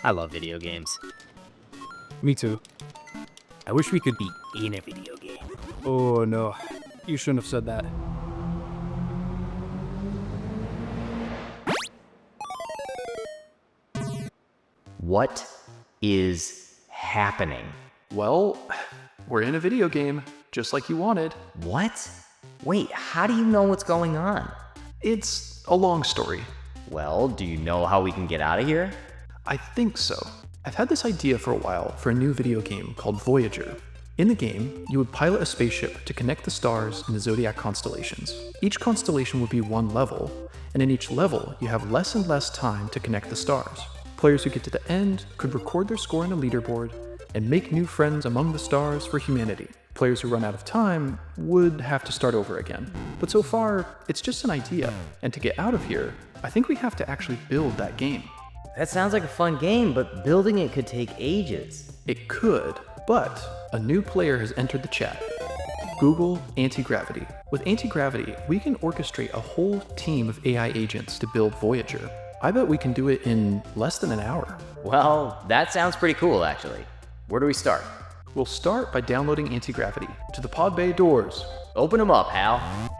I love video games. Me too. I wish we could be in a video game. Oh no, you shouldn't have said that. What is happening? Well, we're in a video game, just like you wanted. What? Wait, how do you know what's going on? It's a long story. Well, do you know how we can get out of here? I think so. I've had this idea for a while for a new video game called Voyager. In the game, you would pilot a spaceship to connect the stars in the zodiac constellations. Each constellation would be one level, and in each level, you have less and less time to connect the stars. Players who get to the end could record their score on a leaderboard and make new friends among the stars for humanity. Players who run out of time would have to start over again. But so far, it's just an idea, and to get out of here, I think we have to actually build that game. That sounds like a fun game, but building it could take ages. It could, but a new player has entered the chat. Google Antigravity. With Antigravity, we can orchestrate a whole team of AI agents to build Voyager. I bet we can do it in less than an hour. Well, that sounds pretty cool, actually. Where do we start? We'll start by downloading Antigravity to the pod bay doors. Open them up, Hal.